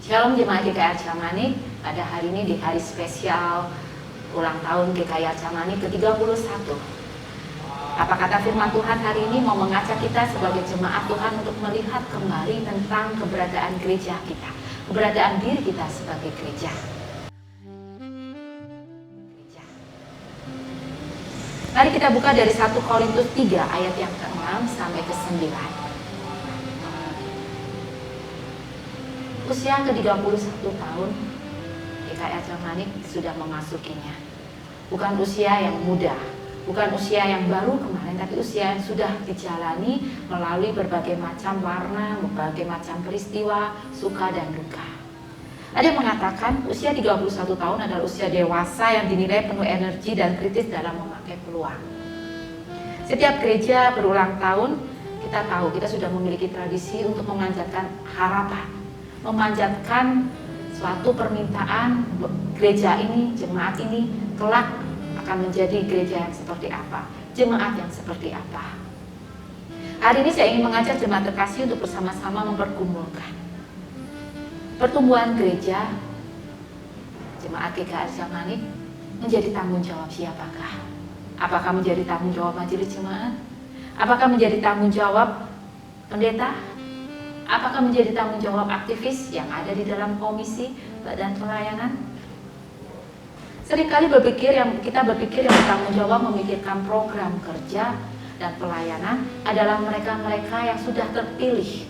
Shalom jemaat GKI Arca Manik, pada hari ini di hari spesial ulang tahun GKI Arca Manik ke-31. Apa kata firman Tuhan hari ini mau mengajak kita sebagai jemaat Tuhan untuk melihat kembali tentang keberadaan gereja kita, keberadaan diri kita sebagai gereja. Mari kita buka dari 1 Korintus 3 ayat yang ke-6 sampai ke-9. Usia ke-31 tahun GKI Arca Manik sudah memasukinya. Bukan usia yang muda, bukan usia yang baru kemarin, tapi usia yang sudah dijalani melalui berbagai macam warna, berbagai macam peristiwa, suka dan duka. Ada yang mengatakan usia 31 tahun adalah usia dewasa yang dinilai penuh energi dan kritis dalam memakai peluang. Setiap gereja berulang tahun, kita tahu kita sudah memiliki tradisi untuk memanjatkan harapan, memanjatkan suatu permintaan gereja ini, jemaat ini kelak akan menjadi gereja yang seperti apa, jemaat yang seperti apa. Hari ini saya ingin mengajak jemaat terkasih untuk bersama-sama mempergumulkan pertumbuhan gereja, jemaat GKI Arca Manik menjadi tanggung jawab siapakah? Apakah menjadi tanggung jawab majelis jemaat? Apakah menjadi tanggung jawab pendeta? Apakah menjadi tanggung jawab aktivis yang ada di dalam komisi dan pelayanan? Seringkali kita berpikir yang bertanggung jawab memikirkan program kerja dan pelayanan adalah mereka-mereka yang sudah terpilih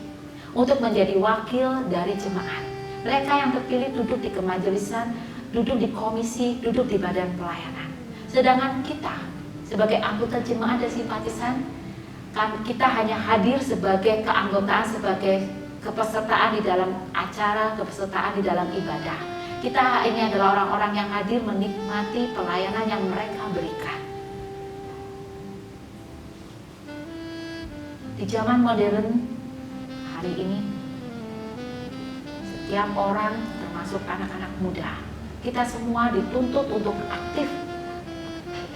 untuk menjadi wakil dari jemaat. Mereka yang terpilih duduk di kemajelisan, duduk di komisi, duduk di badan pelayanan. Sedangkan kita sebagai anggota jemaat dan simpatisan, kita hanya hadir sebagai keanggotaan, sebagai kepesertaan di dalam acara, kepesertaan di dalam ibadah. Kita ini adalah orang-orang yang hadir menikmati pelayanan yang mereka berikan. Di zaman modern hari ini, setiap orang termasuk anak-anak muda, kita semua dituntut untuk aktif,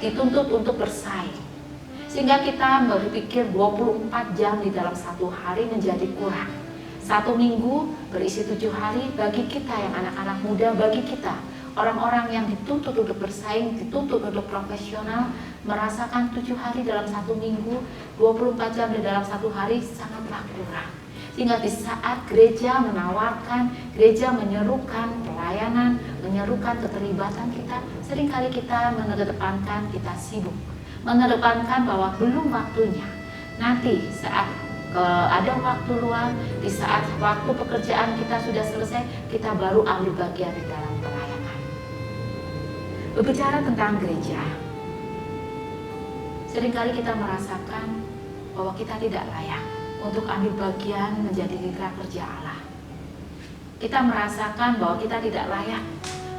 dituntut untuk bersaing. Sehingga kita berpikir 24 jam di dalam satu hari menjadi kurang. Satu minggu berisi 7 hari bagi kita yang anak-anak muda, bagi kita orang-orang yang dituntut untuk bersaing, dituntut untuk profesional, merasakan 7 hari dalam satu minggu, 24 jam di dalam satu hari sangatlah kurang. Sehingga di saat gereja menawarkan, gereja menyerukan pelayanan, menyerukan keterlibatan kita, seringkali kita mengedepankan kita sibuk, mengedepankan bahwa belum waktunya. Nanti saat ada waktu luang, di saat waktu pekerjaan kita sudah selesai, kita baru ambil bagian di dalam pelayanan. Berbicara tentang gereja, seringkali kita merasakan bahwa kita tidak layak untuk ambil bagian menjadi mitra kerja Allah. Kita merasakan bahwa kita tidak layak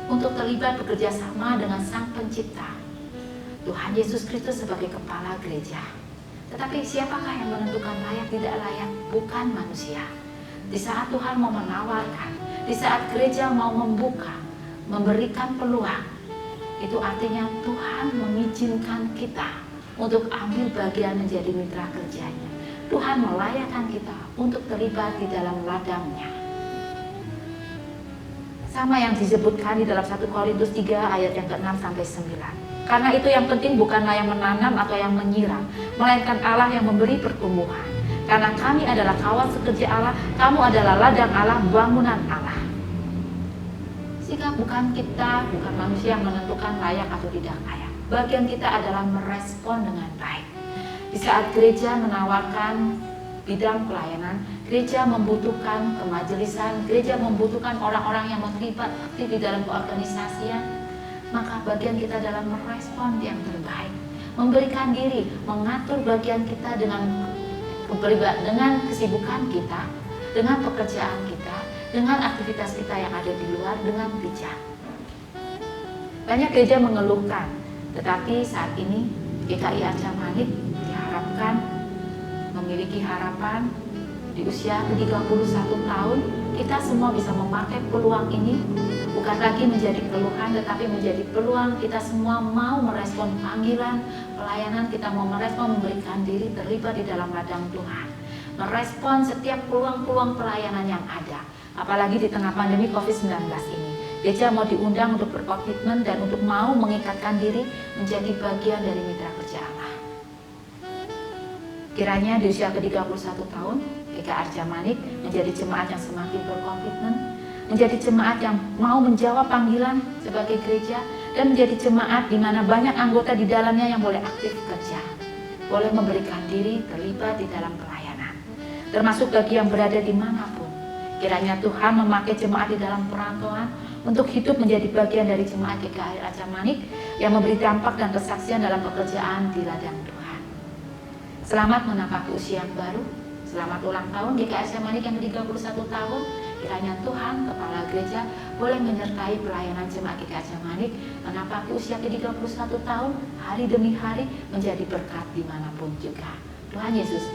untuk terlibat bekerja sama dengan Sang Pencipta, Tuhan Yesus Kristus sebagai kepala gereja. Tetapi siapakah yang menentukan layak tidak layak? Bukan manusia. Di saat Tuhan mau menawarkan, di saat gereja mau membuka, memberikan peluang, itu artinya Tuhan mengizinkan kita untuk ambil bagian menjadi mitra kerjanya. Tuhan melayakkan kita untuk terlibat di dalam ladangnya. Sama yang disebutkan di dalam 1 Korintus 3 ayat yang ke-6 sampai 9. Karena itu yang penting bukanlah yang menanam atau yang menyiram, melainkan Allah yang memberi pertumbuhan. Karena kami adalah kawan sekerja Allah, kamu adalah ladang Allah, bangunan Allah. Sehingga bukan kita, bukan manusia yang menentukan layak atau tidak layak. Bagian kita adalah merespon dengan baik. Di saat gereja menawarkan bidang pelayanan, gereja membutuhkan kemajelisan, gereja membutuhkan orang-orang yang terlibat aktif di dalam keorganisasian, maka bagian kita dalam merespon yang terbaik, memberikan diri, mengatur bagian kita dengan kesibukan kita, dengan pekerjaan kita, dengan aktivitas kita yang ada di luar, dengan bijak. Banyak gereja mengeluhkan, tetapi saat ini GKI Arca Manik diharapkan memiliki harapan di usia ke-31 tahun, kita semua bisa memakai peluang ini, bukan lagi menjadi keluhan, tetapi menjadi peluang. Kita semua mau merespon panggilan pelayanan, kita mau merespon memberikan diri terlibat di dalam ladang Tuhan, merespon setiap peluang-peluang pelayanan yang ada, Apalagi di tengah pandemi COVID-19 ini. Gereja mau diundang untuk berkomitmen dan untuk mau mengikatkan diri menjadi bagian dari mitra kerja Allah. Kiranya di usia ke-31 tahun, GKI Arja Manik menjadi jemaat yang semakin berkomitmen, menjadi jemaat yang mau menjawab panggilan sebagai gereja, dan menjadi jemaat di mana banyak anggota di dalamnya yang boleh aktif kerja, boleh memberikan diri terlibat di dalam pelayanan, termasuk bagi yang berada dimanapun. Kiranya Tuhan memakai jemaat di dalam perantauan untuk hidup menjadi bagian dari jemaat GKI Arja Manik yang memberi dampak dan kesaksian dalam pekerjaan di ladang Tuhan. Selamat menapaki usia yang baru. Selamat ulang tahun GKI Arja Manik yang ke-31 tahun. Kiranya Tuhan, Kepala Gereja, boleh menyertai pelayanan jemaat GKI Arja Manik menapaki usia ke-31 tahun, hari demi hari menjadi berkat dimanapun juga. Tuhan Yesus